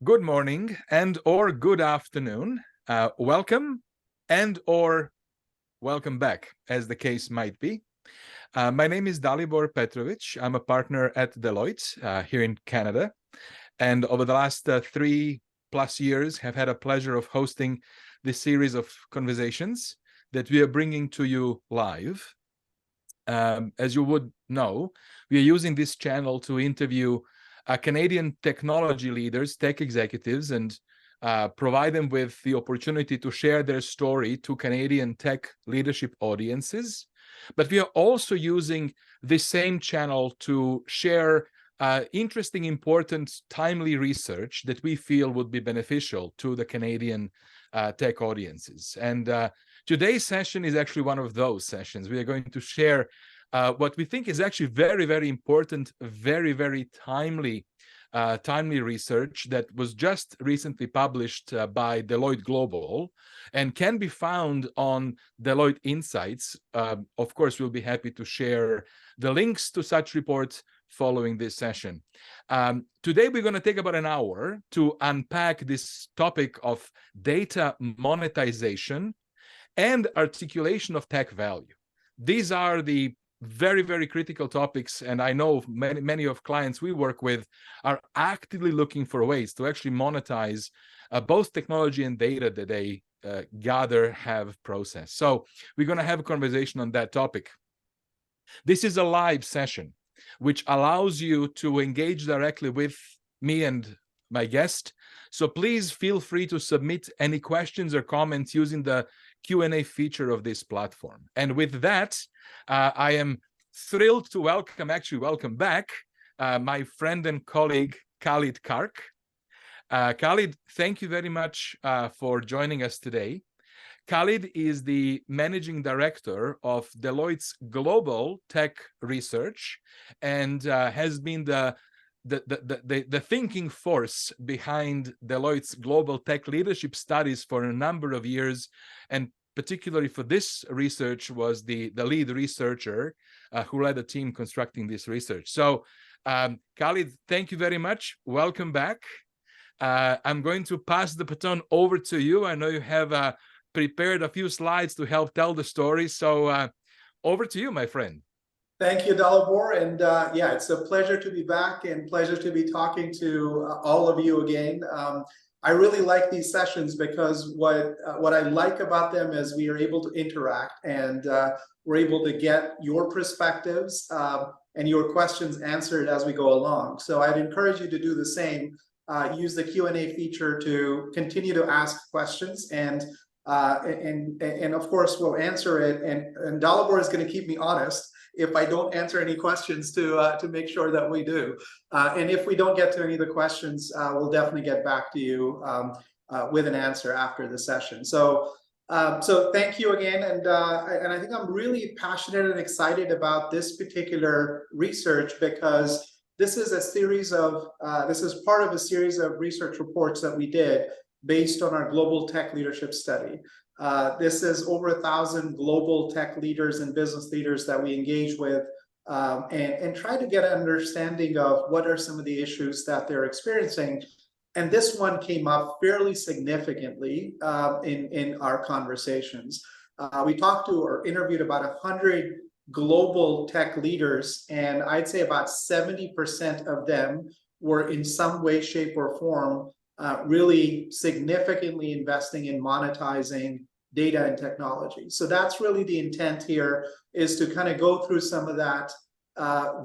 Good morning and or good afternoon. Welcome and or welcome back, as the case might be. My name is Dalibor Petrovic. I'm a partner at Deloitte here in Canada. And over the last 3+ years, have had a pleasure of hosting this series of conversations that we are bringing to you live. As you would know, we are using this channel to interview Canadian technology leaders, tech executives, and provide them with the opportunity to share their story to Canadian tech leadership audiences. But we are also using this same channel to share interesting, important, timely research that we feel would be beneficial to the Canadian tech audiences. And today's session is actually one of those sessions. We are going to share what we think is actually very, very important, very, very timely research that was just recently published by Deloitte Global and can be found on Deloitte Insights. Of course, we'll be happy to share the links to such reports following this session. Today, we're going to take about an hour to unpack this topic of data monetization and articulation of tech value. These are the very, very critical topics, and I know many of clients we work with are actively looking for ways to actually monetize both technology and data that they gather, have, process. So we're going to have a conversation on that topic. This is a live session, which allows you to engage directly with me and my guest. So please feel free to submit any questions or comments using the Q&A feature of this platform. And with that, I am thrilled to welcome back my friend and colleague, Khalid Kark. Khalid, thank you very much for joining us today. Khalid is the managing director of Deloitte's Global Tech Research and has been the thinking force behind Deloitte's Global Tech Leadership Studies for a number of years, and particularly for this research was the lead researcher who led the team constructing this research. So, Khalid, thank you very much. Welcome back. I'm going to pass the baton over to you. I know you have prepared a few slides to help tell the story. So over to you, my friend. Thank you, Dalibor. And yeah, it's a pleasure to be back and pleasure to be talking to all of you again. I really like these sessions because what I like about them is we are able to interact and we're able to get your perspectives and your questions answered as we go along. So I'd encourage you to do the same. Use the Q&A feature to continue to ask questions, and of course we'll answer it. And Dalibor is going to keep me honest if I don't answer any questions to make sure that we do. And if we don't get to any of the questions, we'll definitely get back to you with an answer after the session. So thank you again. And I think I'm really passionate and excited about this particular research because this is a series of, this is part of a series of research reports that we did based on our Global Tech Leadership Study. This is over 1,000 global tech leaders and business leaders that we engage with and try to get an understanding of what are some of the issues that they're experiencing. And this one came up fairly significantly in our conversations. We talked to or interviewed about 100 global tech leaders, and I'd say about 70% of them were in some way, shape, or form really significantly investing in monetizing data and technology. So that's really the intent here, is to kind of go through some of that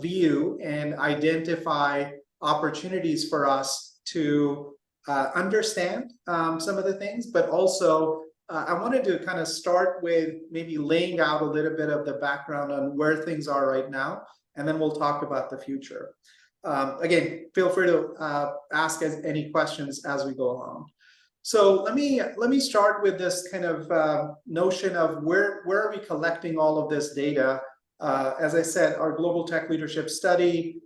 view and identify opportunities for us to understand some of the things, but also I wanted to kind of start with maybe laying out a little bit of the background on where things are right now, and then we'll talk about the future. Again, feel free to ask us any questions as we go along. So let me start with this kind of notion of where are we collecting all of this data. As I said, our Global Tech Leadership Study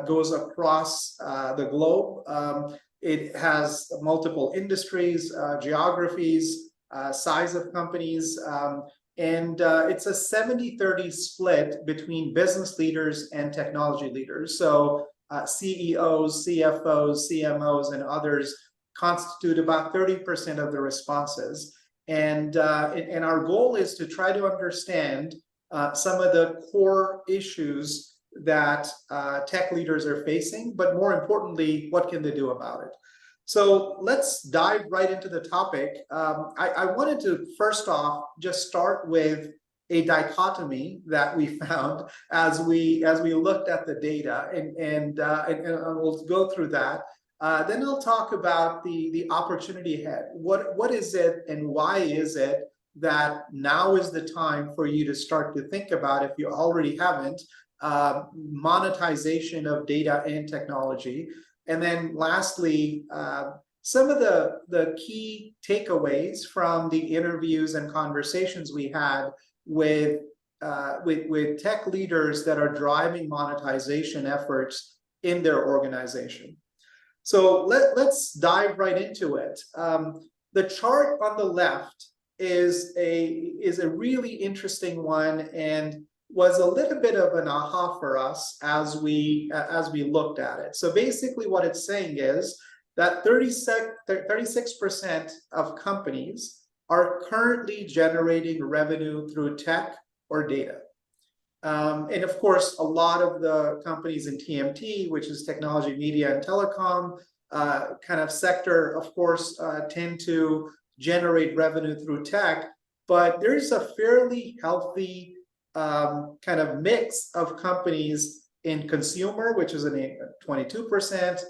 goes across the globe. It has multiple industries, geographies, size of companies, and it's a 70-30 split between business leaders and technology leaders. So CEOs, CFOs, CMOs, and others constitute about 30% of the responses. And our goal is to try to understand some of the core issues that tech leaders are facing, but more importantly, what can they do about it? So let's dive right into the topic. I wanted to first off just start with a dichotomy that we found as we looked at the data, and we'll go through that. Then I'll talk about the opportunity ahead. What is it, and why is it that now is the time for you to start to think about, if you already haven't, monetization of data and technology. And then lastly, some of the key takeaways from the interviews and conversations we had with tech leaders that are driving monetization efforts in their organization. So let's dive right into it. The chart on the left is a really interesting one, and was a little bit of an aha for us as we looked at it. So basically what it's saying is that 36% of companies are currently generating revenue through tech or data. And of course, a lot of the companies in TMT, which is technology, media, and telecom kind of sector, of course, tend to generate revenue through tech, but there's a fairly healthy kind of mix of companies in consumer, which is 22%,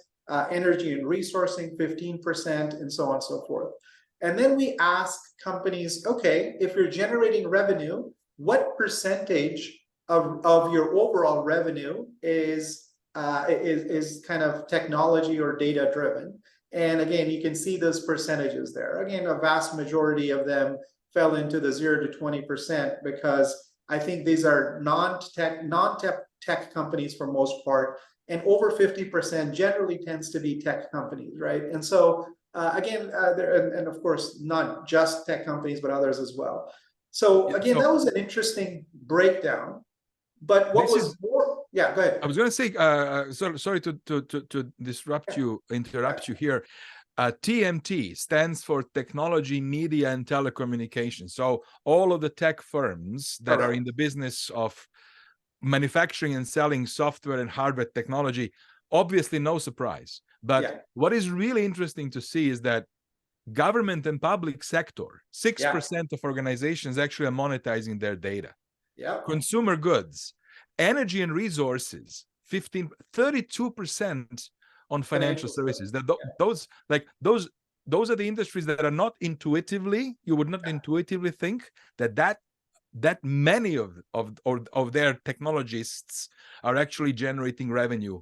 energy and resourcing 15%, and so on and so forth. And then we ask companies, okay, if you're generating revenue, what percentage of your overall revenue is kind of technology or data driven? And again, you can see those percentages there. Again, a vast majority of them fell into the 0 to 20%, because I think these are non-tech companies for most part, and over 50% generally tends to be tech companies, right? And so again, and of course, not just tech companies, but others as well. So again, that was an interesting breakdown. But what was more? Yeah, go ahead. I was going to say, sorry to disrupt you, interrupt you here. TMT stands for Technology, Media, and Telecommunications. So all of the tech firms that are in the business of manufacturing and selling software and hardware technology, obviously no surprise. But what is really interesting to see is that government and public sector, 6% of organizations actually are monetizing their data. Consumer goods, energy and resources, 32% on financial services. Those are the industries that are not intuitively, you would not intuitively think that many of their technologists are actually generating revenue,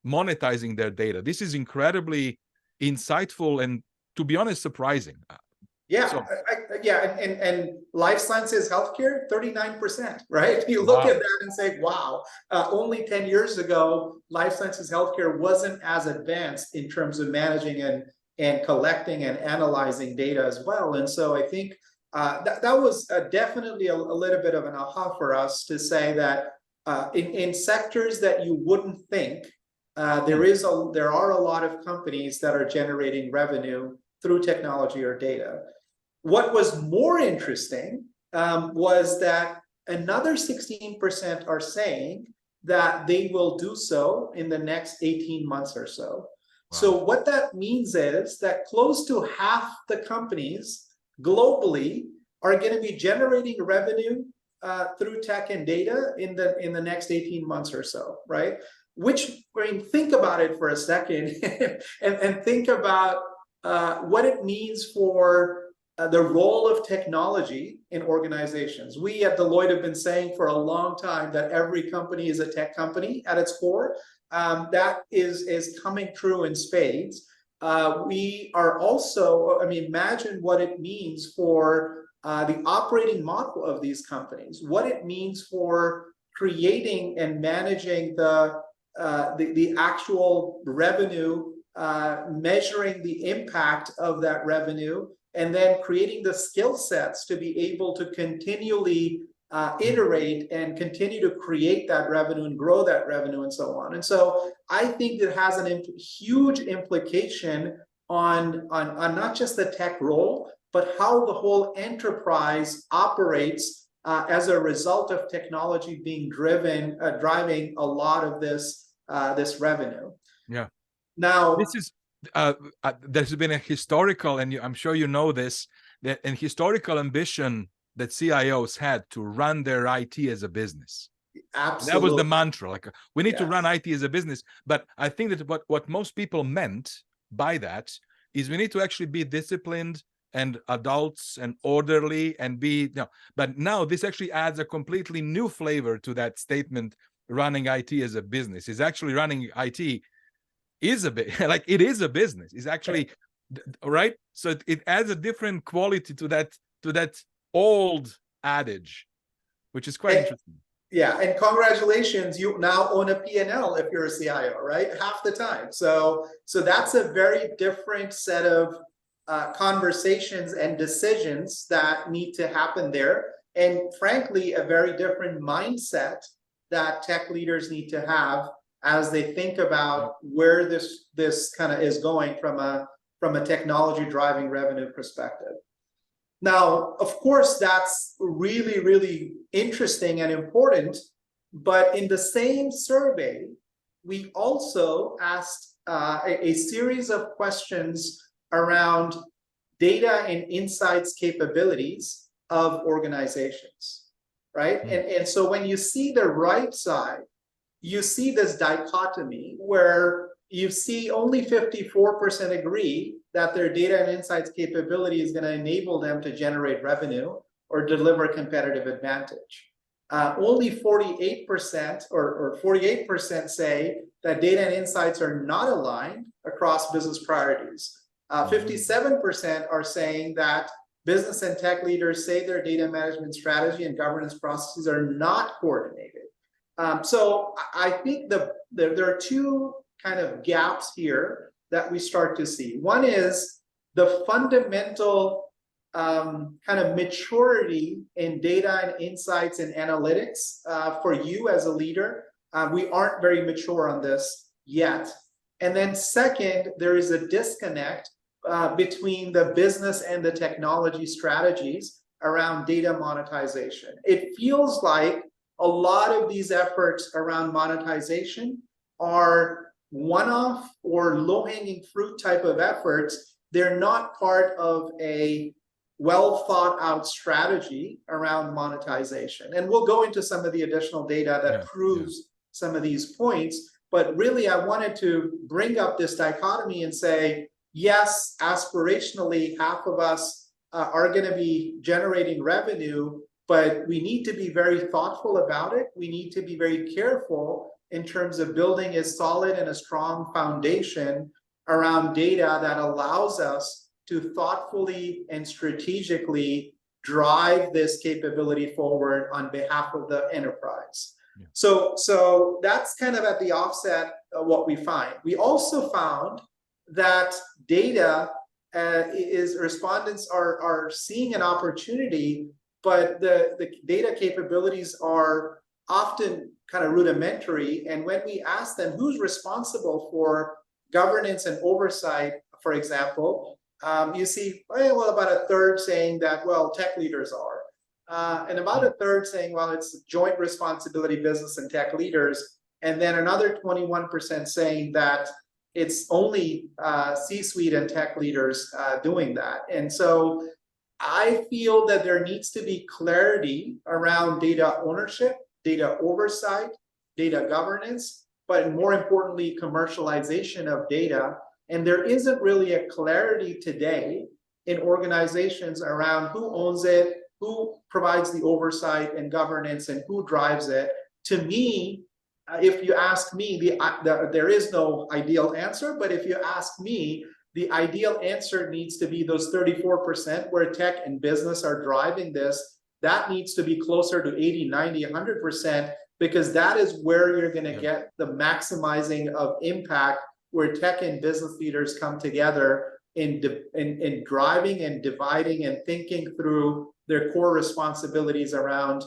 monetizing their data. This is incredibly insightful and, to be honest, surprising. And life sciences, healthcare, 39%, right? You look at that and say, wow, only 10 years ago, life sciences, healthcare wasn't as advanced in terms of managing and collecting and analyzing data as well. And so I think that was definitely a little bit of an aha for us to say that in sectors that you wouldn't think, there are a lot of companies that are generating revenue through technology or data. What was more interesting was that another 16% are saying that they will do so in the next 18 months or so. So what that means is that close to half the companies globally are going to be generating revenue through tech and data in the next 18 months or so, right? Which, I mean, think about it for a second and think about what it means for the role of technology in organizations. We at Deloitte have been saying for a long time that every company is a tech company at its core. That is coming true in spades. We are also, I mean, imagine what it means for the operating model of these companies, what it means for creating and managing the actual revenue, measuring the impact of that revenue, and then creating the skill sets to be able to continually iterate and continue to create that revenue and grow that revenue and so on. And so I think it has a huge implication on not just the tech role, but how the whole enterprise operates as a result of technology being driving a lot of this revenue. Yeah. Now, This is there's been a historical, and I'm sure you know this, that an historical ambition that CIOs had to run their IT as a business. absolutely. That was the mantra. Like, we need to Yes. run IT as a business. But I think that what most people meant by that is we need to actually be disciplined and adults and orderly and be, but now this actually adds a completely new flavor to that statement. Running IT as a business is actually running IT is a bit like it is a business. It's actually right. So it adds a different quality to that old adage, which is quite interesting. Yeah, and congratulations, you now own a P&L if you're a CIO, right? Half the time. So that's a very different set of conversations and decisions that need to happen there. And frankly, a very different mindset that tech leaders need to have as they think about where this kind of is going from a technology driving revenue perspective. Now, of course, that's really, really interesting and important, but in the same survey, we also asked a series of questions around data and insights capabilities of organizations, right? And so when you see the right side, you see this dichotomy where you see only 54% agree that their data and insights capability is going to enable them to generate revenue or deliver competitive advantage. Only 48% or 48% say that data and insights are not aligned across business priorities. 57% are saying that business and tech leaders say their data management strategy and governance processes are not coordinated. So I think there are two kind of gaps here that we start to see. One is the fundamental kind of maturity in data and insights and analytics for you as a leader. We aren't very mature on this yet. And then second, there is a disconnect between the business and the technology strategies around data monetization. It feels like a lot of these efforts around monetization are one-off or low-hanging fruit type of efforts. They're not part of a well-thought-out strategy around monetization. And we'll go into some of the additional data that proves some of these points. But really, I wanted to bring up this dichotomy and say, yes, aspirationally, half of us are going to be generating revenue, but we need to be very thoughtful about it. We need to be very careful in terms of building a solid and a strong foundation around data that allows us to thoughtfully and strategically drive this capability forward on behalf of the enterprise. Yeah. So that's kind of at the offset of what we find. We also found that data respondents are seeing an opportunity, but the data capabilities are often kind of rudimentary. And when we ask them who's responsible for governance and oversight, for example, you see, well, about a third saying that, well, tech leaders are. And about a third saying, well, it's joint responsibility, business and tech leaders. And then another 21% saying that it's only C-suite and tech leaders doing that. And so I feel that there needs to be clarity around data ownership, data oversight, data governance, but more importantly, commercialization of data. And there isn't really a clarity today in organizations around who owns it, who provides the oversight and governance, and who drives it. To me, if you ask me, there is no ideal answer, but if you ask me, the ideal answer needs to be those 34% where tech and business are driving this. That needs to be closer to 80, 90, 100%, because that is where you're going to get the maximizing of impact, where tech and business leaders come together in driving and dividing and thinking through their core responsibilities around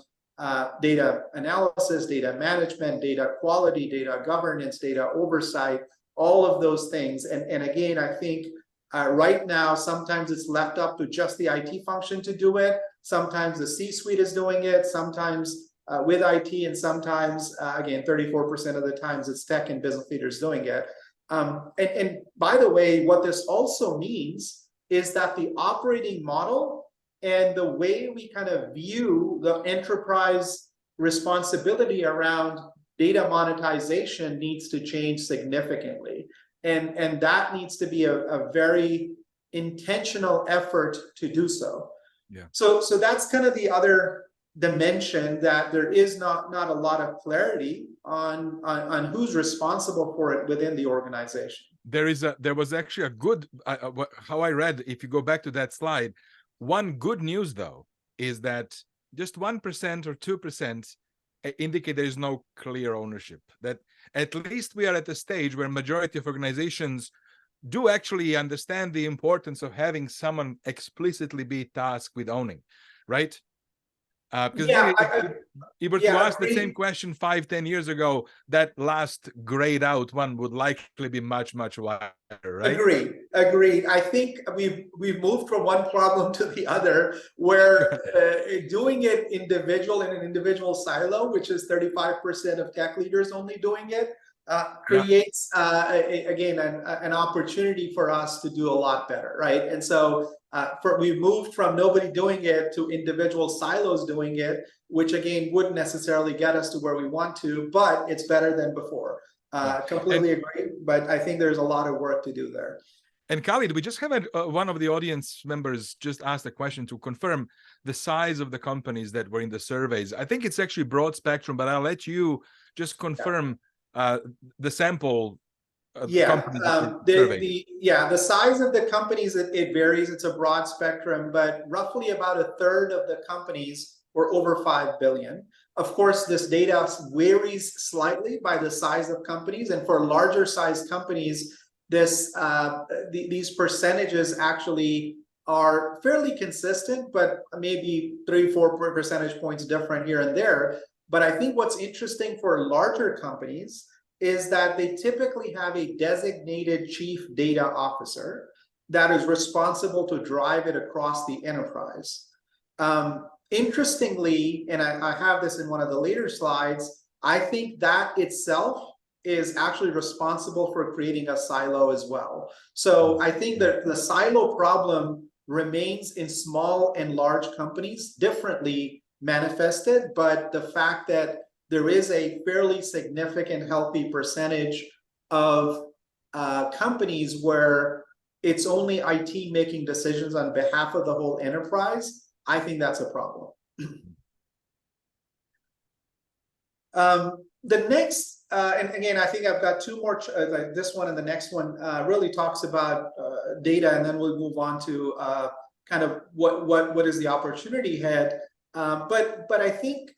data analysis, data management, data quality, data governance, data oversight, all of those things. And again, I think Right now, sometimes it's left up to just the IT function to do it. Sometimes the C-suite is doing it, sometimes with IT, and sometimes, again, 34% of the times it's tech and business leaders doing it. And by the way, what this also means is that the operating model and the way we kind of view the enterprise responsibility around data monetization needs to change significantly. And that needs to be a very intentional effort to do so. Yeah. So that's kind of the other dimension, that there is not a lot of clarity on who's responsible for it within the organization. There was actually a good, how I read, if you go back to that slide, one good news though is that just 1% or 2% indicate there is no clear ownership. That at least we are at the stage where majority of organizations do actually understand the importance of having someone explicitly be tasked with owning, right? Because Yeah, if you were to ask the same question 5-10 years ago, that last grayed out one would likely be much wider, right? Agreed. I think we've moved from one problem to the other, where doing it in an individual silo, which is 35% of tech leaders only doing it, creates again an opportunity for us to do a lot better, right? And so we've moved from nobody doing it to individual silos doing it, which again wouldn't necessarily get us to where we want to, but it's better than before. Completely agree, but I think there's a lot of work to do there. And Khalid, we just had one of the audience members just asked a question to confirm the size of the companies that were in the surveys. I think it's actually broad spectrum, but I'll let you just confirm the sample. The size of the companies, it varies. It's a broad spectrum, but roughly about a third of the companies were over 5 billion. Of course, this data varies slightly by the size of companies, and for larger size companies, these percentages actually are fairly consistent, but maybe 3-4 percentage points different here and there. But I think what's interesting for larger companies is that they typically have a designated chief data officer that is responsible to drive it across the enterprise. Interestingly, and I have this in one of the later slides, I think that itself is actually responsible for creating a silo as well. So I think that the silo problem remains in small and large companies differently manifested, but the fact that there is a fairly significant, healthy percentage of companies where it's only IT making decisions on behalf of the whole enterprise, I think that's a problem. The next, and again, I think I've got two more, like this one and the next one really talks about data, and then we'll move on to kind of what is the opportunity ahead. But I think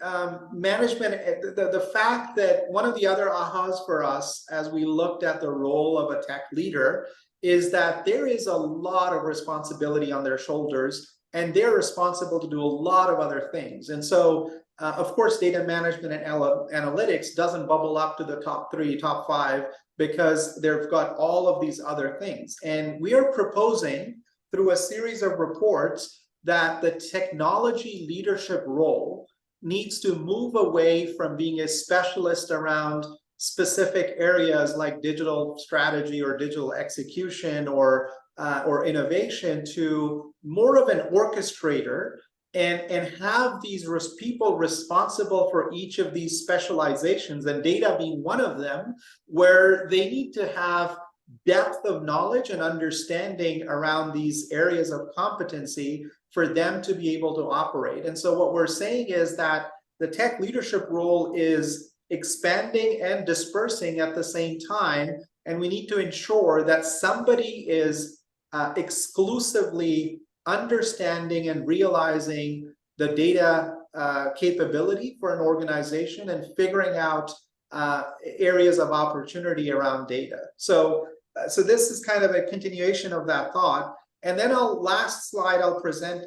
management, the fact that one of the other ahas for us as we looked at the role of a tech leader is that there is a lot of responsibility on their shoulders, and they're responsible to do a lot of other things. And so, of course, data management and analytics doesn't bubble up to the top 3, top 5, because they've got all of these other things. And we are proposing through a series of reports that the technology leadership role needs to move away from being a specialist around specific areas like digital strategy or digital execution or innovation to more of an orchestrator, and have these people responsible for each of these specializations, and data being one of them, where they need to have depth of knowledge and understanding around these areas of competency for them to be able to operate. And so what we're saying is that the tech leadership role is expanding and dispersing at the same time, and we need to ensure that somebody is exclusively understanding and realizing the data capability for an organization and figuring out areas of opportunity around data. So this is kind of a continuation of that thought. And then last slide I'll present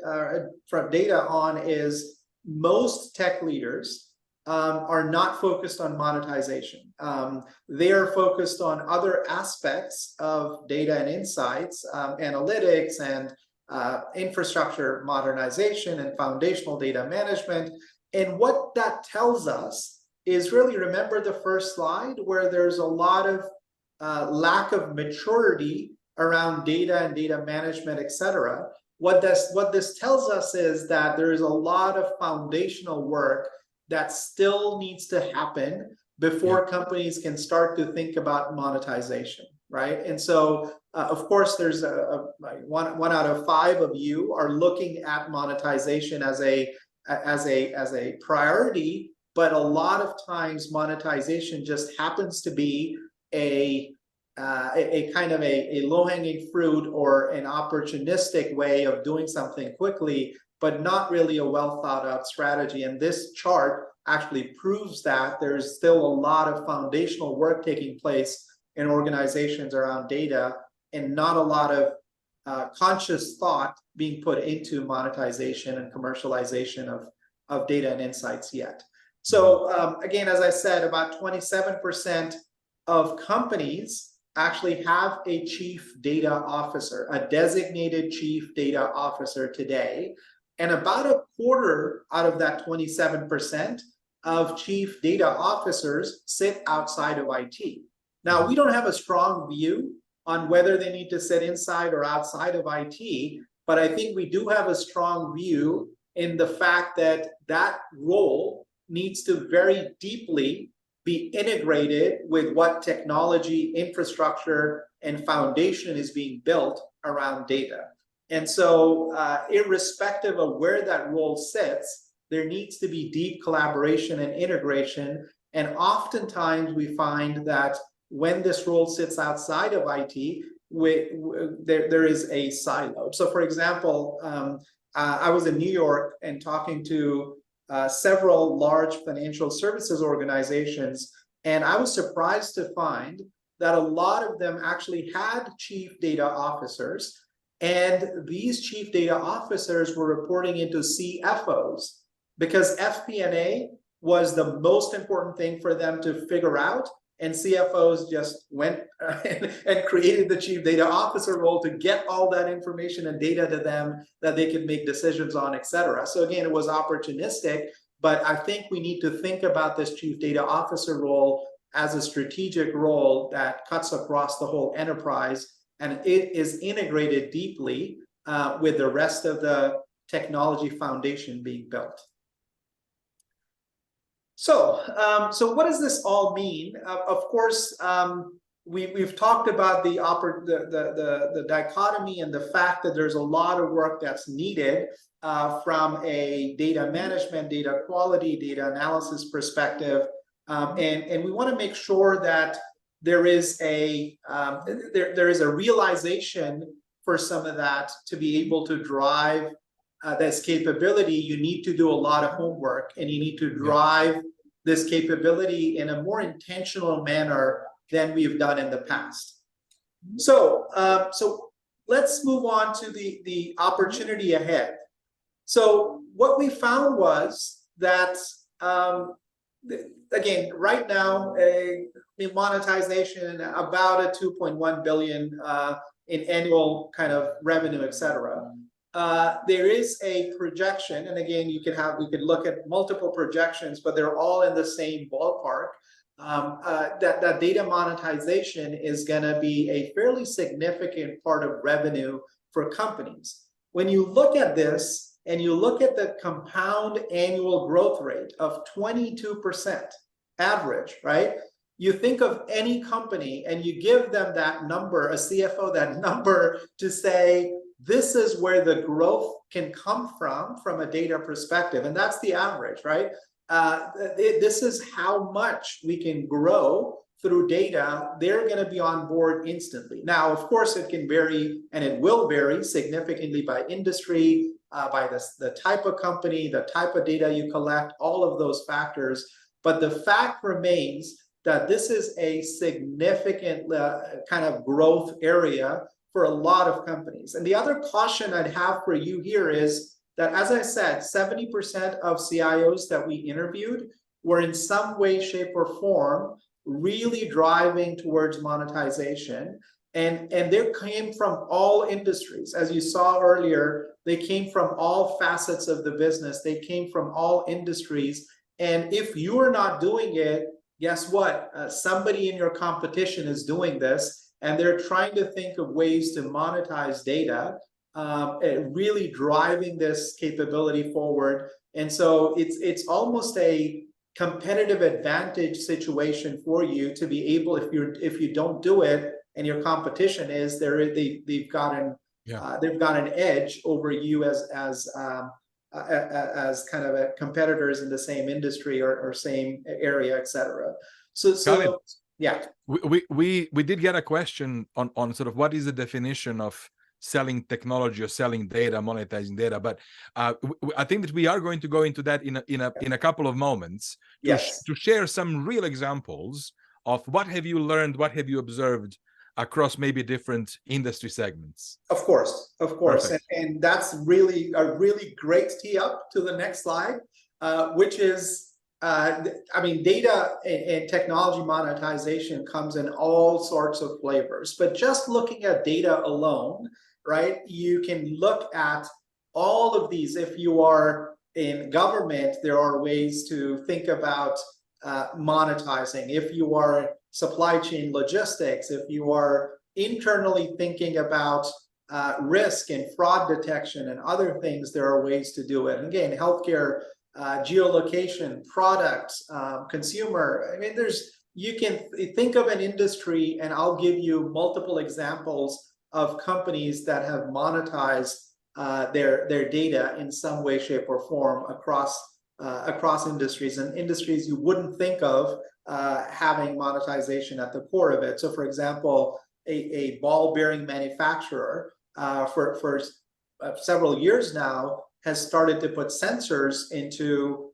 from data on is most tech leaders are not focused on monetization. They are focused on other aspects of data and insights, analytics and infrastructure modernization and foundational data management. And what that tells us is really, remember the first slide where there's a lot of lack of maturity around data and data management, etc. What this tells us is that there is a lot of foundational work that still needs to happen before companies can start to think about monetization, right? And so, of course, there's one out of 5 of you are looking at monetization as a priority, but a lot of times monetization just happens to be a kind of a low-hanging fruit or an opportunistic way of doing something quickly, but not really a well-thought-out strategy. And this chart actually proves that there's still a lot of foundational work taking place in organizations around data and not a lot of conscious thought being put into monetization and commercialization of data and insights yet. So again, as I said, about 27% of companies actually have a chief data officer, a designated chief data officer today. And about a quarter out of that 27% of chief data officers sit outside of IT. Now, we don't have a strong view on whether they need to sit inside or outside of IT, but I think we do have a strong view in the fact that that role needs to very deeply be integrated with what technology, infrastructure, and foundation is being built around data. And so irrespective of where that role sits, there needs to be deep collaboration and integration. And oftentimes we find that when this role sits outside of IT, there is a silo. So for example, I was in New York and talking to several large financial services organizations, and I was surprised to find that a lot of them actually had chief data officers, and these chief data officers were reporting into CFOs because FP&A was the most important thing for them to figure out, and CFOs just went and created the chief data officer role to get all that information and data to them that they could make decisions on, etc. So again, it was opportunistic, but I think we need to think about this chief data officer role as a strategic role that cuts across the whole enterprise, and it is integrated deeply with the rest of the technology foundation being built. So, what does this all mean? Of course, we've talked about the dichotomy and the fact that there's a lot of work that's needed from a data management, data quality, data analysis perspective, and we want to make sure that there is a realization for some of that to be able to drive this capability. You need to do a lot of homework, and you need to drive this capability in a more intentional manner than we've done in the past. So, let's move on to the opportunity ahead. So what we found was that, again, right now, in monetization, about a 2.1 billion in annual kind of revenue, etc. There is a projection, and again, we could look at multiple projections, but they're all in the same ballpark. That data monetization is going to be a fairly significant part of revenue for companies. When you look at this and you look at the compound annual growth rate of 22% average, right? You think of any company and you give them that number, a CFO that number, to say, this is where the growth can come from a data perspective. And that's the average, right? This is how much we can grow through data. They're going to be on board instantly. Now, of course, it can vary, and it will vary significantly by industry, by the type of company, the type of data you collect, all of those factors. But the fact remains that this is a significant kind of growth area for a lot of companies. And the other caution I'd have for you here is that, as I said, 70% of CIOs that we interviewed were in some way, shape, or form really driving towards monetization. And they came from all industries. As you saw earlier, they came from all facets of the business. They came from all industries. And if you're not doing it, guess what? Somebody in your competition is doing this, and they're trying to think of ways to monetize data, really driving this capability forward. And so it's almost a competitive advantage situation for you to be able, if you don't do it, and your competition is there, they've got an edge over you as kind of competitors in the same industry or same area, etc. So yeah, we did get a question on sort of what is the definition of selling technology or selling data, monetizing data, but I think that we are going to go into that in a couple of moments to share some real examples of what have you learned, what have you observed across maybe different industry segments. Of course. And that's really a really great tee up to the next slide, which is, I mean, data and technology monetization comes in all sorts of flavors, but just looking at data alone, right? You can look at all of these. If you are in government, there are ways to think about monetizing. If you are supply chain logistics, if you are internally thinking about risk and fraud detection and other things, there are ways to do it. And again, healthcare, geolocation, products, consumer. I mean, you can think of an industry, and I'll give you multiple examples of companies that have monetized their data in some way, shape, or form across industries, and industries you wouldn't think of having monetization at the core of it. So, for example, a ball bearing manufacturer for several years now has started to put sensors into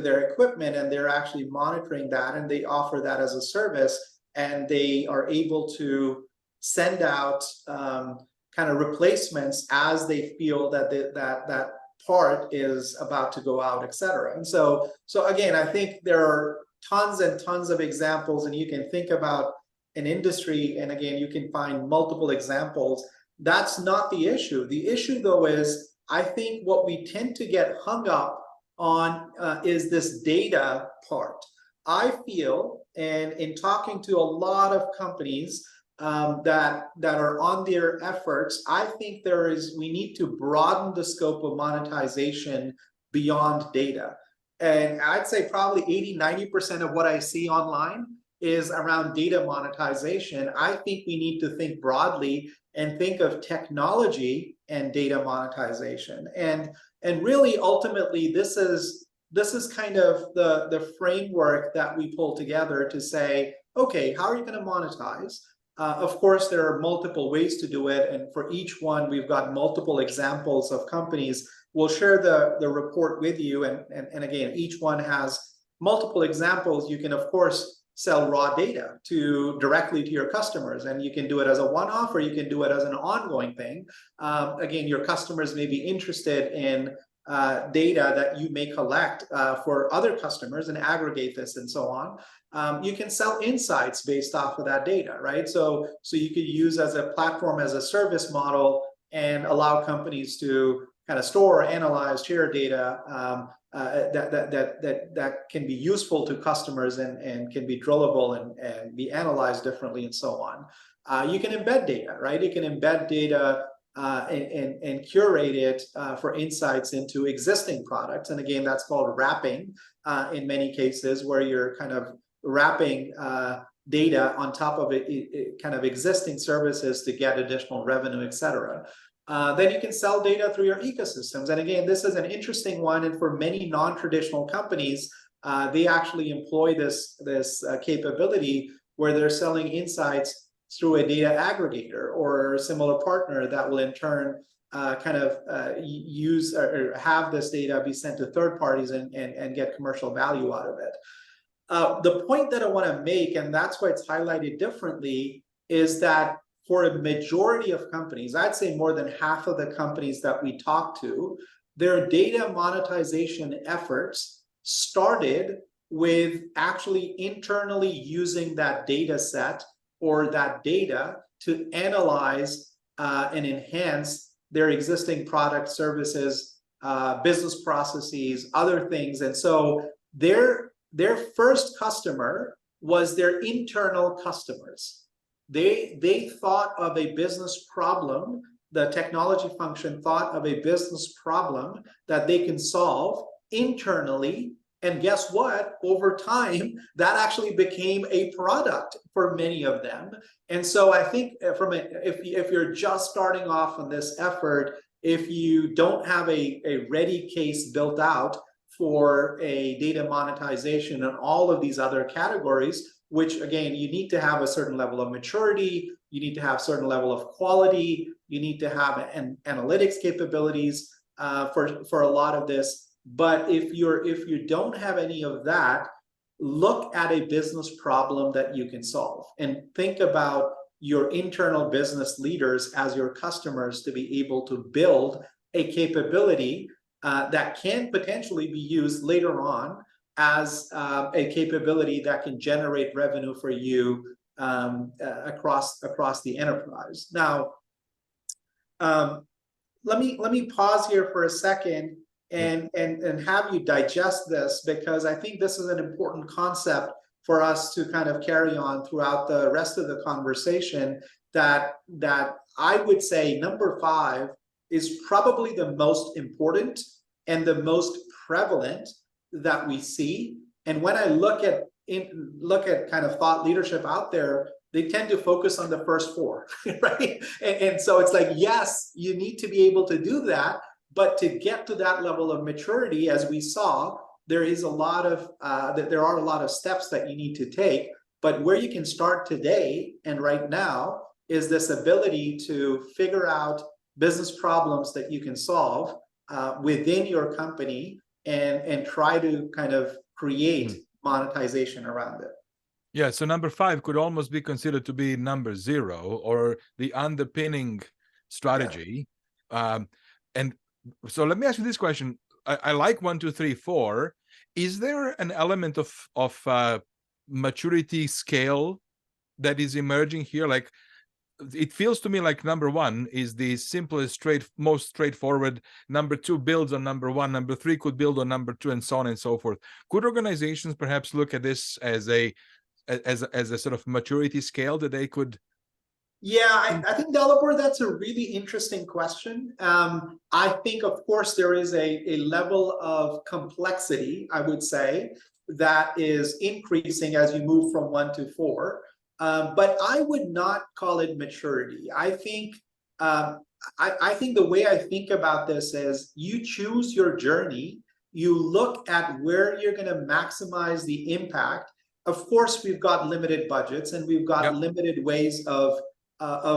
their equipment, and they're actually monitoring that, and they offer that as a service, and they are able to send out kind of replacements as they feel that that part is about to go out, etc. And so again, I think there are tons and tons of examples, and you can think about an industry, and again, you can find multiple examples. That's not the issue. The issue, though, is I think what we tend to get hung up on is this data part. I feel, and in talking to a lot of companies that are on their efforts, I think we need to broaden the scope of monetization beyond data. And I'd say probably 80–90% of what I see online is around data monetization. I think we need to think broadly and think of technology and data monetization. And really, ultimately, this is kind of the framework that we pull together to say, okay, how are you going to monetize? Of course, there are multiple ways to do it, and for each one, we've got multiple examples of companies. We'll share the report with you, and again, each one has multiple examples. You can, of course, sell raw data directly to your customers, and you can do it as a one-off, or you can do it as an ongoing thing. Again, your customers may be interested in data that you may collect for other customers and aggregate this and so on. You can sell insights based off of that data, right? So you could use as a platform, as a service model, and allow companies to kind of store, analyze, share data that can be useful to customers and can be drillable and be analyzed differently and so on. You can embed data, right? You can embed data and curate it for insights into existing products. And again, that's called wrapping in many cases, where you're kind of wrapping data on top of it, kind of existing services to get additional revenue, etc. Then you can sell data through your ecosystems. And again, this is an interesting one. And for many non-traditional companies, they actually employ this capability where they're selling insights through a data aggregator or a similar partner that will in turn use or have this data be sent to third parties and get commercial value out of it. The point that I want to make, and that's why it's highlighted differently, is that for a majority of companies, I'd say more than half of the companies that we talk to, their data monetization efforts started with actually internally using that data set or that data to analyze and enhance their existing product, services, business processes, other things. And so their first customer was their internal customers. They thought of a business problem, the technology function thought of a business problem that they can solve internally. And guess what? Over time, that actually became a product for many of them. And so I think if you're just starting off on this effort, if you don't have a ready case built out for a data monetization and all of these other categories, which again, you need to have a certain level of maturity, you need to have a certain level of quality, you need to have analytics capabilities for a lot of this. But if you don't have any of that, look at a business problem that you can solve and think about your internal business leaders as your customers to be able to build a capability that can potentially be used later on as a capability that can generate revenue for you across the enterprise. Now, let me pause here for a second and have you digest this, because I think this is an important concept for us to kind of carry on throughout the rest of the conversation. That I would say number 5 is probably the most important and the most prevalent that we see. And when I look at kind of thought leadership out there, they tend to focus on the first 4, right? And so it's like, yes, you need to be able to do that, but to get to that level of maturity, as we saw, there are a lot of steps that you need to take. But where you can start today and right now is this ability to figure out business problems that you can solve within your company and try to kind of create monetization around it. Yeah, so number 5 could almost be considered to be number 0, or the underpinning strategy. Yeah. And so let me ask you this question. I like 1, 2, 3, 4. Is there an element of maturity scale that is emerging here? Like, it feels to me like number 1 is the simplest, most straightforward. Number 2 builds on number 1. Number 3 could build on number 2, and so on and so forth. Could organizations perhaps look at this as a sort of maturity scale that they could? Yeah, I think, Dalibor, that's a really interesting question. I think, of course, there is a level of complexity, I would say, that is increasing as you move from 1 to 4. But I would not call it maturity. I think the way I think about this is you choose your journey, you look at where you're going to maximize the impact. Of course, we've got limited budgets and we've got limited ways of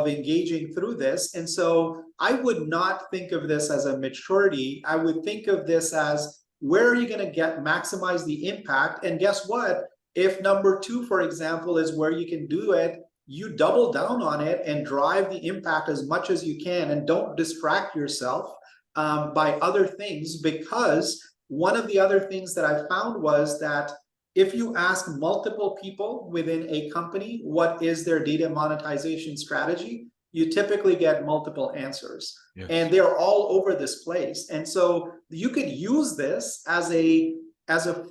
engaging through this. And so I would not think of this as a maturity. I would think of this as, where are you going to maximize the impact? And guess what? If number 2, for example, is where you can do it, you double down on it and drive the impact as much as you can, and don't distract yourself by other things. Because one of the other things that I found was that if you ask multiple people within a company what is their data monetization strategy, you typically get multiple answers. Yes. And they're all over this place. And so you could use this as a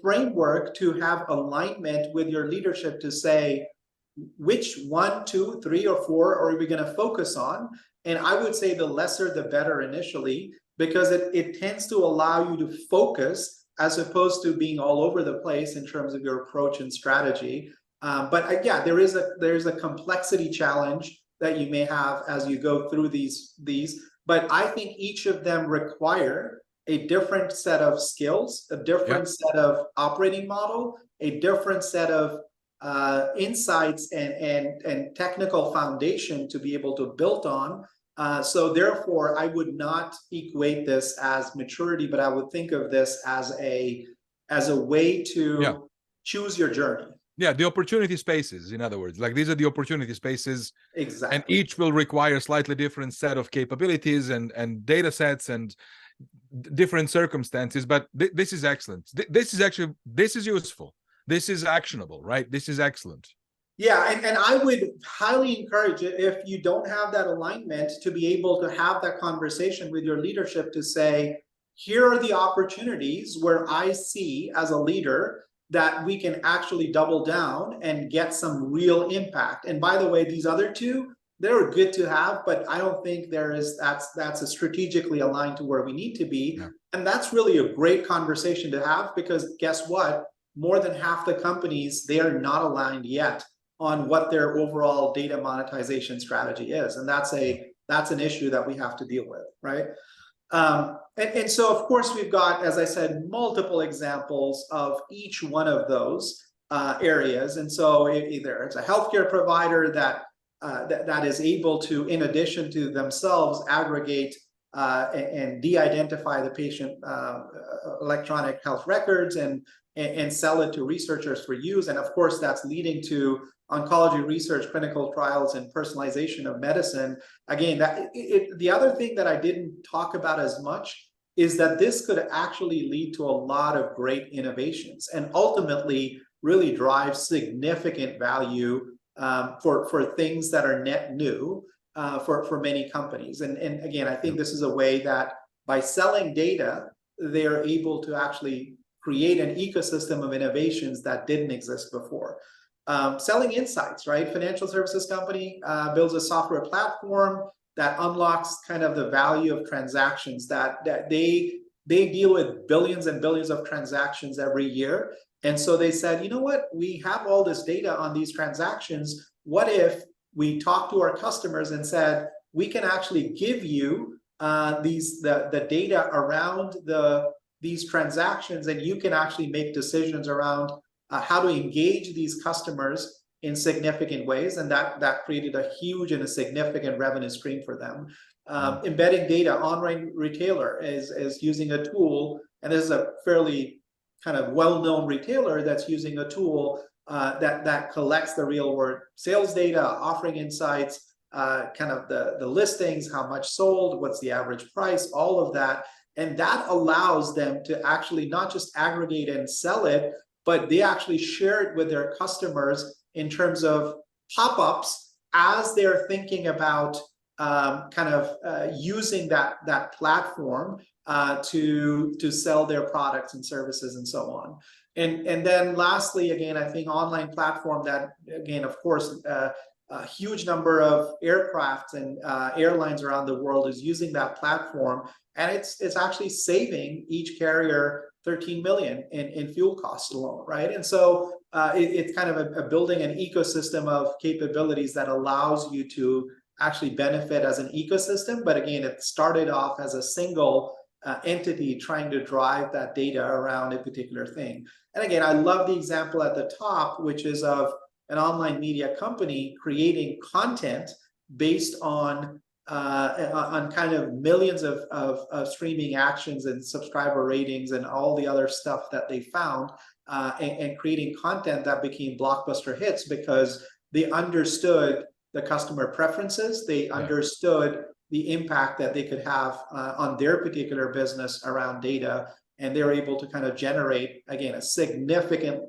framework to have alignment with your leadership to say, which 1, 2, 3, or 4 are we going to focus on? And I would say the lesser the better initially, because it tends to allow you to focus as opposed to being all over the place in terms of your approach and strategy. But yeah, there is a complexity challenge that you may have as you go through these. But I think each of them require a different set of skills, a different set of operating model, a different set of insights and technical foundation to be able to build on. So therefore, I would not equate this as maturity, but I would think of this as a way to choose your journey. Yeah, the opportunity spaces, in other words. Like, these are the opportunity spaces. Exactly. And each will require a slightly different set of capabilities and data sets and different circumstances. But this is excellent. This is useful. this is actionable, right? This is excellent. Yeah, and I would highly encourage it, if you don't have that alignment, to be able to have that conversation with your leadership to say, here are the opportunities where I see as a leader that we can actually double down and get some real impact. And by the way, these other two, they're good to have, but I don't think that's a strategically aligned to where we need to be. Yeah. And that's really a great conversation to have, because guess what? More than half the companies, they are not aligned yet on what their overall data monetization strategy is. And that's an issue that we have to deal with, right? And so, of course, we've got, as I said, multiple examples of each one of those areas. And so either it's a healthcare provider that is able to, in addition to themselves, aggregate and de-identify the patient electronic health records and sell it to researchers for use. And of course, that's leading to oncology research, clinical trials, and personalization of medicine. Again, the other thing that I didn't talk about as much is that this could actually lead to a lot of great innovations and ultimately really drive significant value for things that are net new for many companies. And again, I think this is a way that by selling data, they're able to actually create an ecosystem of innovations that didn't exist before. Selling insights, right? Financial services company builds a software platform that unlocks kind of the value of transactions that they deal with billions and billions of transactions every year. And so they said, you know what, we have all this data on these transactions. What if we talk to our customers and said, we can actually give you the data around these transactions, and you can actually make decisions around how to engage these customers in significant ways, and that created a huge and a significant revenue stream for them. Embedding data, online retailer is using a tool, and this is a fairly kind of well-known retailer that's using a tool that collects the real-world sales data, offering insights, kind of the listings, how much sold, what's the average price, all of that. And that allows them to actually not just aggregate and sell it, but they actually share it with their customers in terms of pop-ups as they're thinking about using that platform to sell their products and services and so on. And then lastly, again, I think online platform that, again, of course, a huge number of aircraft and airlines around the world is using that platform, and it's actually saving each carrier 13 million in fuel costs alone, right? And so it's kind of a building an ecosystem of capabilities that allows you to actually benefit as an ecosystem. But again, it started off as a single entity trying to drive that data around a particular thing. And again, I love the example at the top, which is of an online media company creating content based on kind of millions of streaming actions and subscriber ratings and all the other stuff that they found, and creating content that became blockbuster hits because they understood the customer preferences, they understood the impact that they could have on their particular business around data, and they were able to kind of generate, again, a significant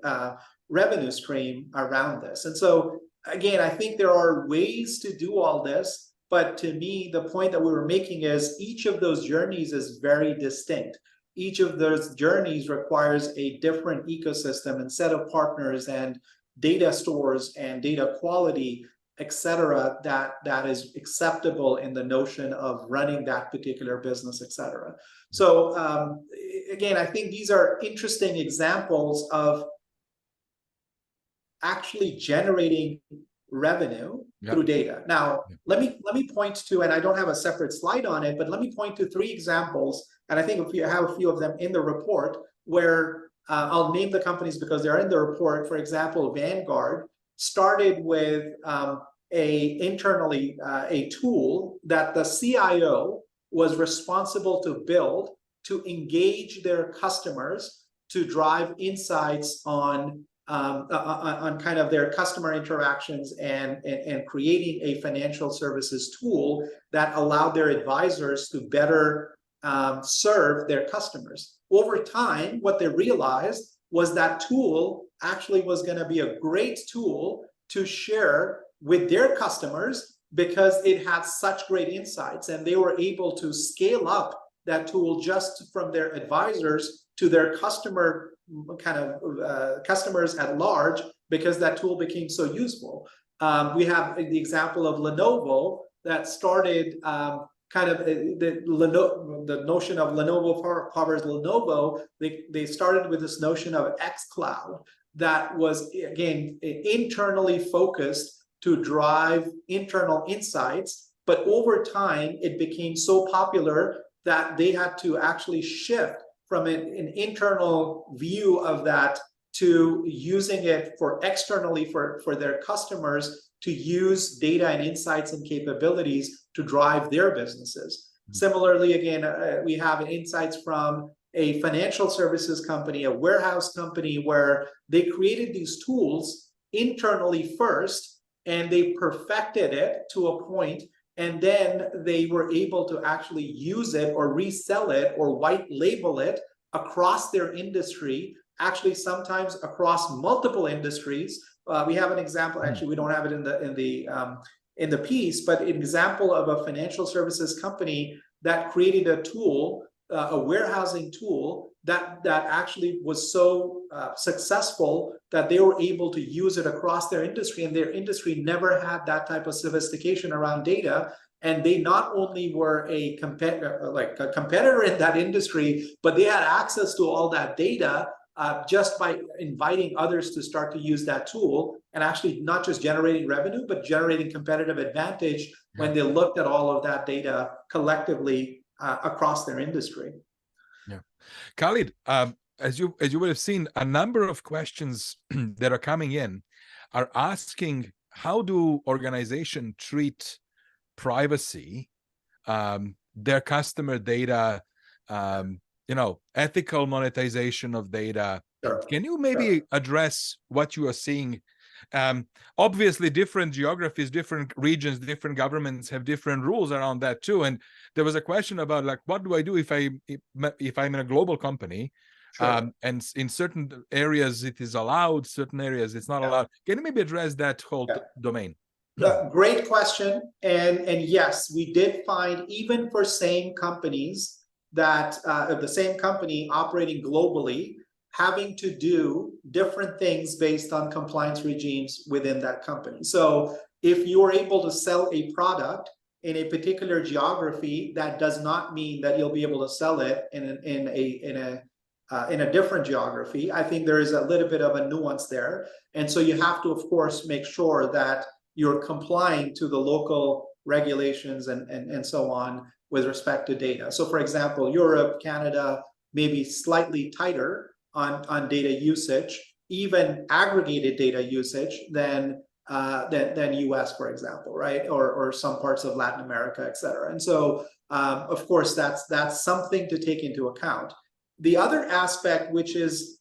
revenue stream around this. And so, again, I think there are ways to do all this, but to me, the point that we were making is each of those journeys is very distinct. Each of those journeys requires a different ecosystem and set of partners and data stores and data quality, etc., that is acceptable in the notion of running that particular business, etc. So again, I think these are interesting examples of actually generating revenue through data. Now, let me point to, and I don't have a separate slide on it, but let me point to 3 examples, and I think if you have a few of them in the report, where I'll name the companies because they're in the report. For example, Vanguard started with internally a tool that the CIO was responsible to build to engage their customers to drive insights on kind of their customer interactions and creating a financial services tool that allowed their advisors to better serve their customers. Over time, what they realized was that tool actually was going to be a great tool to share with their customers because it had such great insights, and they were able to scale up that tool just from their advisors to their customers at large, because that tool became so useful. We have the example of Lenovo that started the notion of Lenovo powers Lenovo. They started with this notion of xCloud that was, again, internally focused to drive internal insights. But over time, it became so popular that they had to actually shift from an internal view of that to using it externally for their customers to use data and insights and capabilities to drive their businesses. Similarly, again, we have insights from a financial services company, a warehouse company, where they created these tools internally first, and they perfected it to a point, and then they were able to actually use it or resell it or white label it across their industry, actually sometimes across multiple industries. We have an example, actually we don't have it in the piece, but an example of a financial services company that created a tool, a warehousing tool that actually was so successful that they were able to use it across their industry, and their industry never had that type of sophistication around data. And they not only were a competitor in that industry, but they had access to all that data just by inviting others to start to use that tool, and actually not just generating revenue, but generating competitive advantage when they looked at all of that data collectively across their industry. Yeah, Khalid, as you would have seen, a number of questions that are coming in are asking, how do organizations treat privacy, their customer data, ethical monetization of data? Sure. Can you maybe address what you are seeing? Obviously, different geographies, different regions, different governments have different rules around that too. And there was a question about, like, what do I do if I'm in a global company? Sure. And in certain areas it is allowed, certain areas it's not allowed. Can you maybe address that whole domain? Great question. And yes, we did find, even for same companies that the same company operating globally, having to do different things based on compliance regimes within that company. So if you are able to sell a product in a particular geography, that does not mean that you'll be able to sell it in a different geography. I think there is a little bit of a nuance there. And so you have to, of course, make sure that you're complying to the local regulations and so on with respect to data. So for example, Europe, Canada may be slightly tighter on data usage, even aggregated data usage, than US, for example, right? Or some parts of Latin America, et cetera. And so, of course, that's something to take into account. The other aspect, which is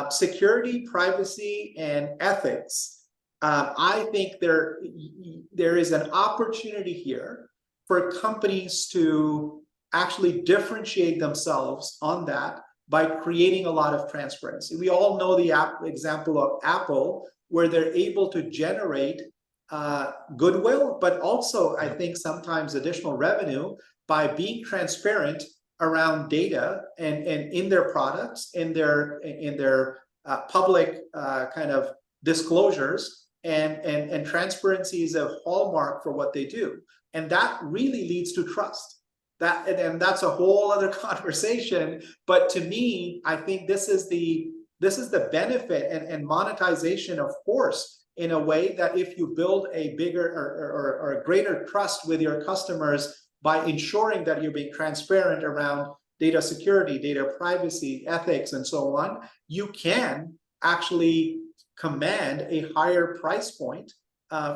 security, privacy, and ethics, I think there is an opportunity here for companies to actually differentiate themselves on that by creating a lot of transparency. We all know the example of Apple, where they're able to generate goodwill, but also, I think, sometimes additional revenue by being transparent around data and in their products, in their public kind of disclosures, and transparency is a hallmark for what they do. And that really leads to trust. And that's a whole other conversation. But to me, I think this is the benefit and monetization, of course, in a way that if you build a bigger or a greater trust with your customers by ensuring that you're being transparent around data security, data privacy, ethics, and so on, you can actually command a higher price point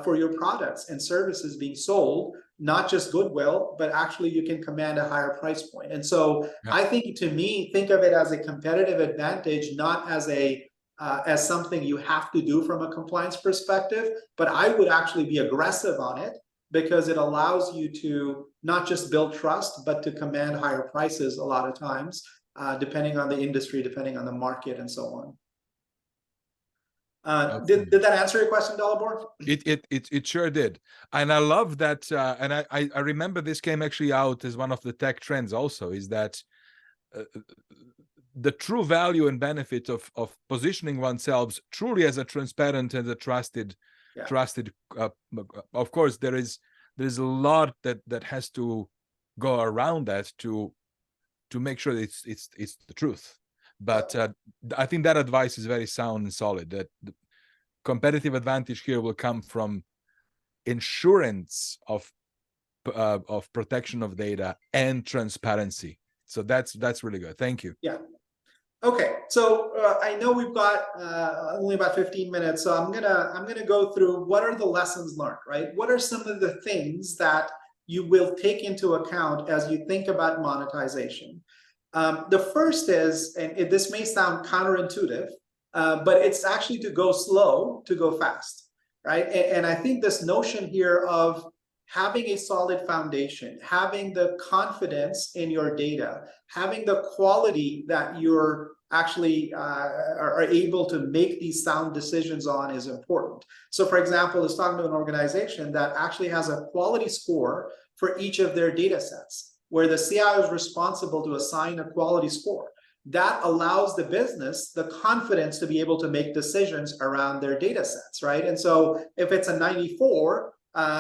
for your products and services being sold, not just goodwill, but actually you can command a higher price point. And so I think, to me, think of it as a competitive advantage, not as something you have to do from a compliance perspective, but I would actually be aggressive on it, because it allows you to not just build trust, but to command higher prices a lot of times, depending on the industry, depending on the market, and so on. Did that answer your question, Dalibor? It sure did, and I love that. And I remember this came actually out as one of the tech trends. Also, is that the true value and benefit of positioning oneself truly as a transparent and a trusted. Of course, there's a lot that has to go around that to make sure that it's the truth. But I think that advice is very sound and solid. That the competitive advantage here will come from insurance of protection of data and transparency. So that's really good. Thank you. Yeah. Okay, so I know we've got only about 15 minutes, so I'm gonna go through what are the lessons learned, right? What are some of the things that you will take into account as you think about monetization? The first is, and this may sound counterintuitive, but it's actually to go slow to go fast, right? And I think this notion here of having a solid foundation, having the confidence in your data, having the quality that you're actually are able to make these sound decisions on is important. So for example, let's talk to an organization that actually has a quality score for each of their data sets, where the CIO is responsible to assign a quality score. That allows the business the confidence to be able to make decisions around their data sets, right? And so if it's a 94,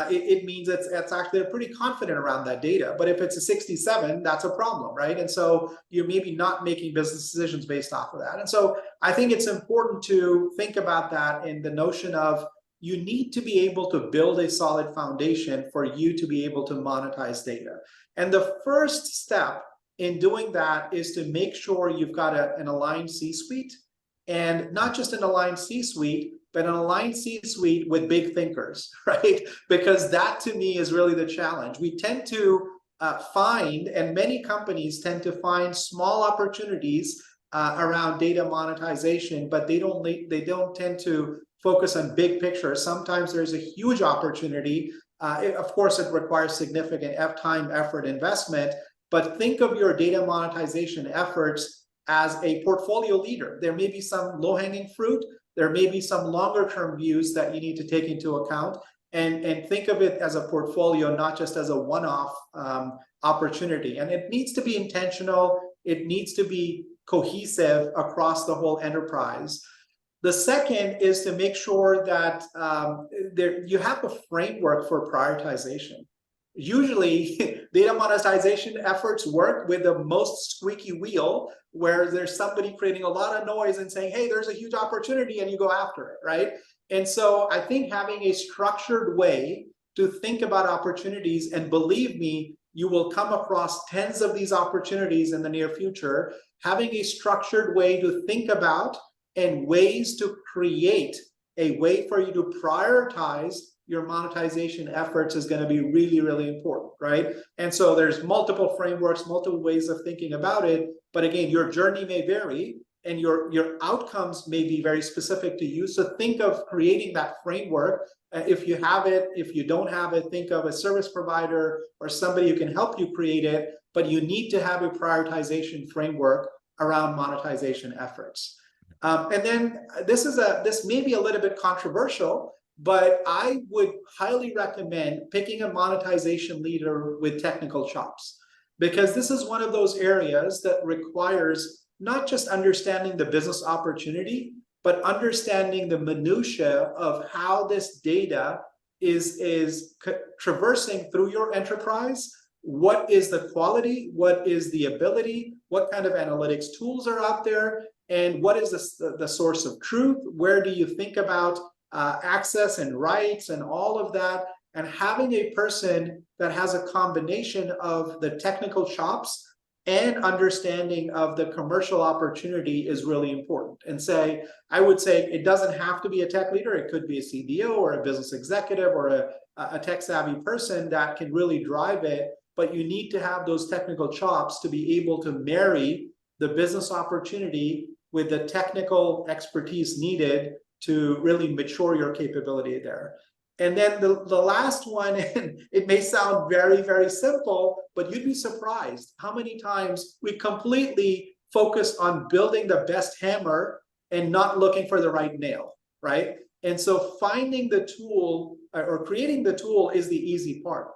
it means it's actually they're pretty confident around that data. But if it's a 67, that's a problem, right? And so you're maybe not making business decisions based off of that. And so I think it's important to think about that in the notion of you need to be able to build a solid foundation for you to be able to monetize data. And the first step in doing that is to make sure you've got an aligned C-suite, and not just an aligned C-suite, but an aligned C-suite with big thinkers, right? Because that to me is really the challenge. We tend to find, and many companies tend to find small opportunities around data monetization, but they don't tend to focus on big picture. Sometimes there's a huge opportunity. Of course, it requires significant time, effort, investment, but think of your data monetization efforts as a portfolio leader. There may be some low-hanging fruit. There may be some longer-term views that you need to take into account, and think of it as a portfolio, not just as a one-off opportunity. And it needs to be intentional. It needs to be cohesive across the whole enterprise. The second is to make sure that you have a framework for prioritization. Usually, data monetization efforts work with the most squeaky wheel, where there's somebody creating a lot of noise and saying, hey, there's a huge opportunity, and you go after it, right? And so I think having a structured way to think about opportunities, and believe me, you will come across tens of these opportunities in the near future, having a structured way to think about and ways to create a way for you to prioritize your monetization efforts is going to be really, really important, right? And so there's multiple frameworks, multiple ways of thinking about it. But again, your journey may vary and your outcomes may be very specific to you. So think of creating that framework. If you have it, if you don't have it, think of a service provider or somebody who can help you create it. But you need to have a prioritization framework around monetization efforts. And then this may be a little bit controversial, but I would highly recommend picking a monetization leader with technical chops, because this is one of those areas that requires not just understanding the business opportunity, but understanding the minutia of how this data is traversing through your enterprise. What is the quality? What is the ability? What kind of analytics tools are out there? And what is the source of truth? Where do you think about access and rights and all of that? And having a person that has a combination of the technical chops and understanding of the commercial opportunity is really important. And I would say it doesn't have to be a tech leader. It could be a CDO or a business executive or a tech savvy person that can really drive it. But you need to have those technical chops to be able to marry the business opportunity with the technical expertise needed to really mature your capability there. And then the last one, and it may sound very, very simple, but you'd be surprised how many times we completely focus on building the best hammer and not looking for the right nail, right? And so finding the tool or creating the tool is the easy part.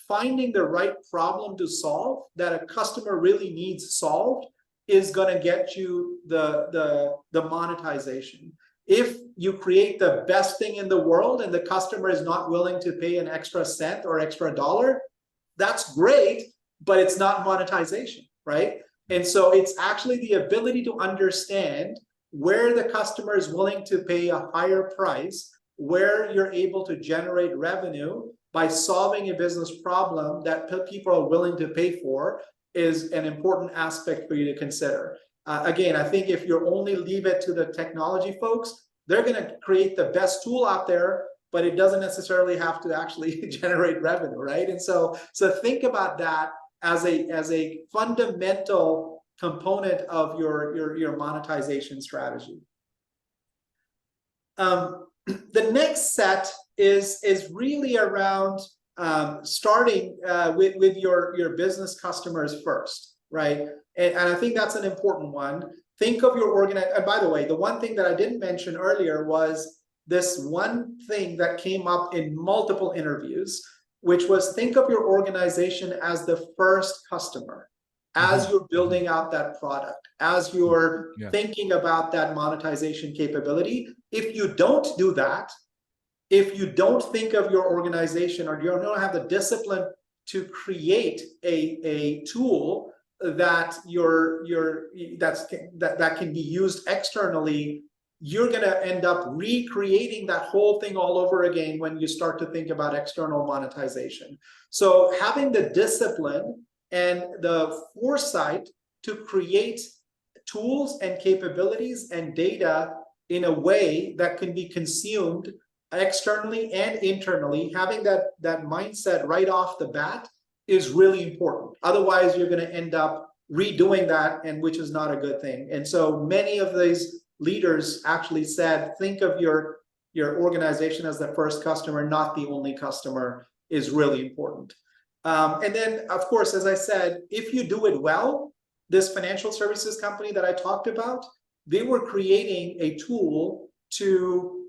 Finding the right problem to solve that a customer really needs solved is going to get you the monetization. If you create the best thing in the world and the customer is not willing to pay an extra cent or extra dollar, that's great, but it's not monetization, right? And so it's actually the ability to understand where the customer is willing to pay a higher price, where you're able to generate revenue by solving a business problem that people are willing to pay for, is an important aspect for you to consider. Again, I think if you only leave it to the technology folks, they're going to create the best tool out there, but it doesn't necessarily have to actually generate revenue, right? And so think about that as a fundamental component of your monetization strategy. The next set is really around starting with your business customers first, right? And I think that's an important one. Think of your organization. And by the way, the one thing that I didn't mention earlier was this one thing that came up in multiple interviews, which was think of your organization as the first customer, as you're building out that product, as you're thinking about that monetization capability. If you don't do that, if you don't think of your organization, or you don't have the discipline to create a tool that that can be used externally, you're going to end up recreating that whole thing all over again when you start to think about external monetization. So having the discipline and the foresight to create tools and capabilities and data in a way that can be consumed externally and internally, having that mindset right off the bat is really important. Otherwise, you're going to end up redoing that, and which is not a good thing. And so many of these leaders actually said, think of your organization as the first customer, not the only customer, is really important. And then, of course, as I said, if you do it well, this financial services company that I talked about, they were creating a tool to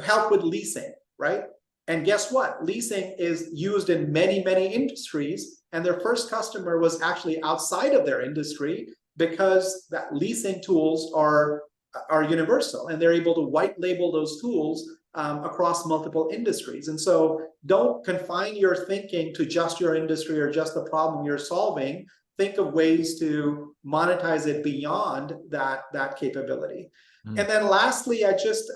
help with leasing, right? And guess what? Leasing is used in many, many industries, and their first customer was actually outside of their industry, because that leasing tools are universal, and they're able to white label those tools across multiple industries. And so don't confine your thinking to just your industry or just the problem you're solving. Think of ways to monetize it beyond that capability. And then lastly, I just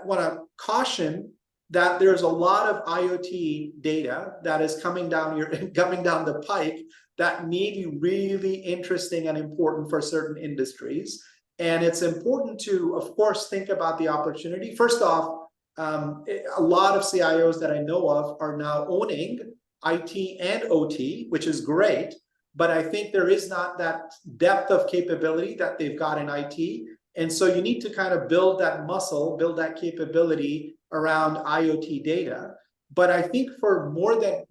want to caution that there's a lot of IoT data that is coming down the pike that may be really interesting and important for certain industries. And it's important to, of course, think about the opportunity. First off, a lot of CIOs that I know of are now owning IT and OT, which is great, but I think there is not that depth of capability that they've got in IT. And so you need to kind of build that muscle, build that capability around IoT data. But I think for more than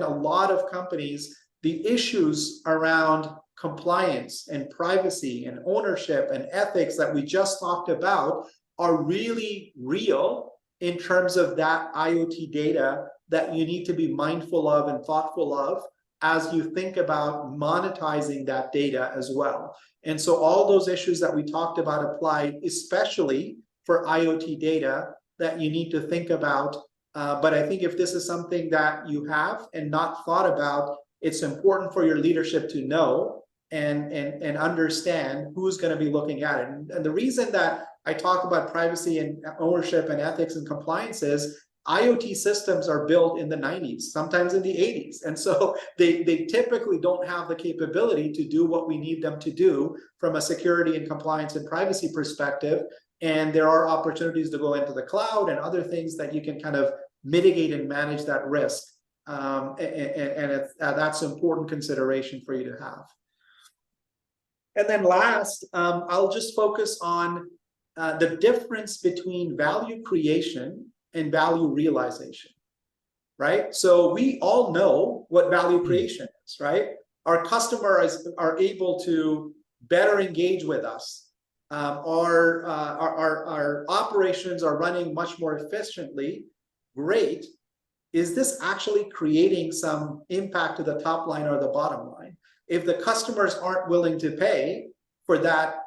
a lot of companies, the issues around compliance and privacy and ownership and ethics that we just talked about are really real in terms of that IoT data that you need to be mindful of and thoughtful of as you think about monetizing that data as well. And so all those issues that we talked about apply especially for IoT data that you need to think about. But I think if this is something that you have and not thought about, it's important for your leadership to know and understand who's going to be looking at it. And the reason that I talk about privacy and ownership and ethics and compliance is IoT systems are built in the 90s, sometimes in the 80s. And so they typically don't have the capability to do what we need them to do from a security and compliance and privacy perspective. And there are opportunities to go into the cloud and other things that you can kind of mitigate and manage that risk. That's an important consideration for you to have. And then last, I'll just focus on the difference between value creation and value realization, right? So we all know what value creation is, right? Our customers are able to better engage with us, our operations are running much more efficiently, great. Is this actually creating some impact to the top line or the bottom line? If the customers aren't willing to pay for that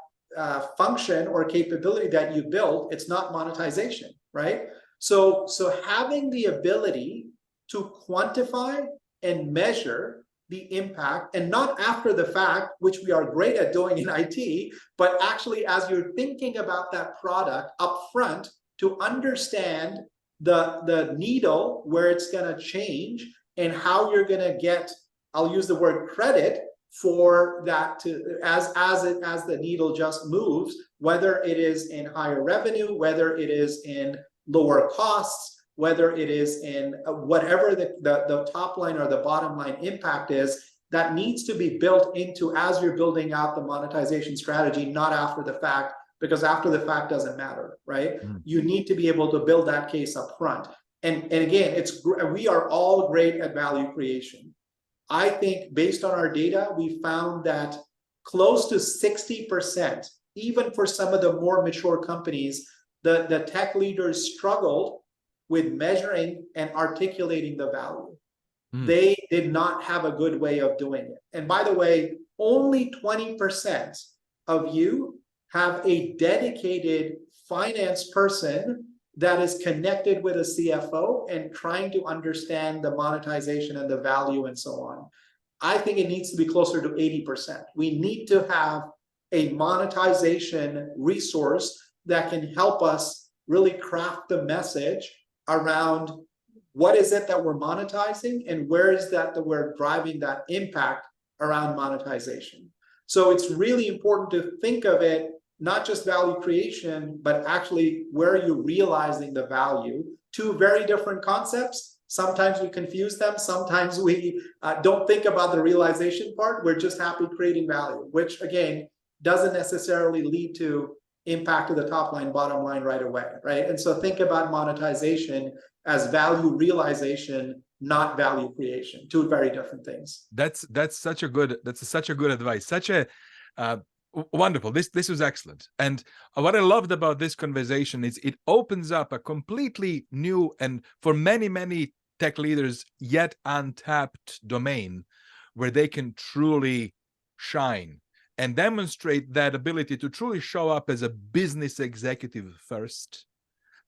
function or capability that you built, it's not monetization, right? So having the ability to quantify and measure the impact, and not after the fact, which we are great at doing in IT, but actually as you're thinking about that product up front, to understand the needle where it's going to change and how you're going to get, I'll use the word credit for that, to as the needle just moves, whether it is in higher revenue, whether it is in lower costs, whether it is in whatever the top line or the bottom line impact is. That needs to be built into as you're building out the monetization strategy, not after the fact, because after the fact doesn't matter, right? You need to be able to build that case up front. And again, we are all great at value creation. I think based on our data, we found that close to 60%, even for some of the more mature companies, the tech leaders struggled with measuring and articulating the value. They did not have a good way of doing it. And by the way, only 20% of you have a dedicated finance person that is connected with a CFO and trying to understand the monetization and the value and so on. I think it needs to be closer to 80%. We need to have a monetization resource that can help us really craft the message around what is it that we're monetizing and where is that we're driving that impact around monetization. So it's really important to think of it not just value creation, but actually where are you realizing the value? Two very different concepts. Sometimes we confuse them. Sometimes we don't think about the realization part. We're just happy creating value, which again, doesn't necessarily lead to impact to the top line, bottom line right away, right? And so think about monetization as value realization, not value creation. Two very different things. That's such a good advice. Such a wonderful. This was excellent. And what I loved about this conversation is it opens up a completely new and for many tech leaders yet untapped domain where they can truly shine and demonstrate that ability to truly show up as a business executive first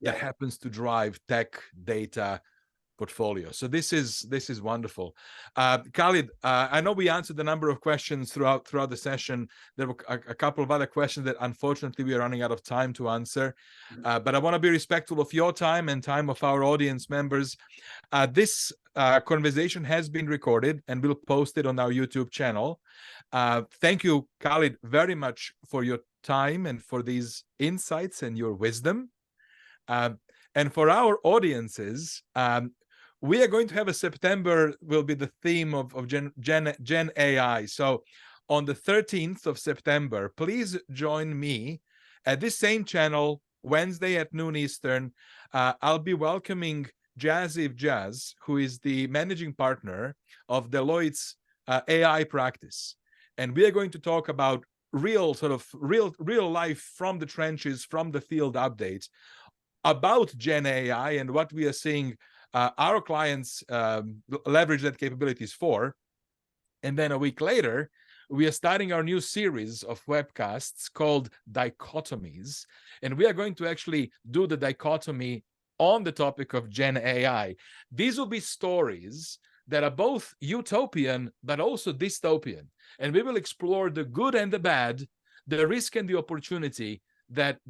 that happens to drive tech data portfolio. So this is wonderful. Khalid, I know we answered a number of questions throughout the session. There were a couple of other questions that unfortunately we are running out of time to answer, but I want to be respectful of your time and time of our audience members. This conversation has been recorded and we'll post it on our YouTube channel. Thank you, Khalid, very much for your time and for these insights and your wisdom. And for our audiences, we are going to have a September will be the theme of Gen AI. So on the 13th of September, please join me at this same channel, Wednesday at noon Eastern. I'll be welcoming Jaziv Jaz, who is the managing partner of Deloitte's AI practice. And we are going to talk about real life from the trenches, from the field updates about Gen AI and what we are seeing our clients leverage that capabilities for. And then a week later, we are starting our new series of webcasts called Dichotomies. And we are going to actually do the dichotomy on the topic of Gen AI. These will be stories that are both utopian, but also dystopian. And we will explore the good and the bad, the risk and the opportunity that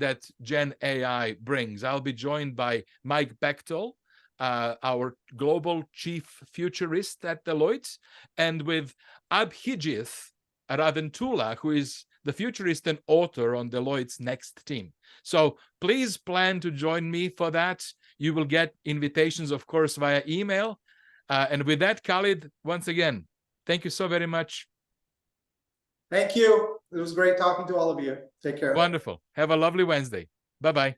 Gen AI brings. I'll be joined by Mike Bechtel, our global chief futurist at Deloitte, and with Abhijit Raventula, who is the futurist and author on Deloitte's next team. So please plan to join me for that. You will get invitations, of course, via email. And with that, Khalid, once again, thank you so very much. Thank you. It was great talking to all of you. Take care. Wonderful. Have a lovely Wednesday. Bye-bye.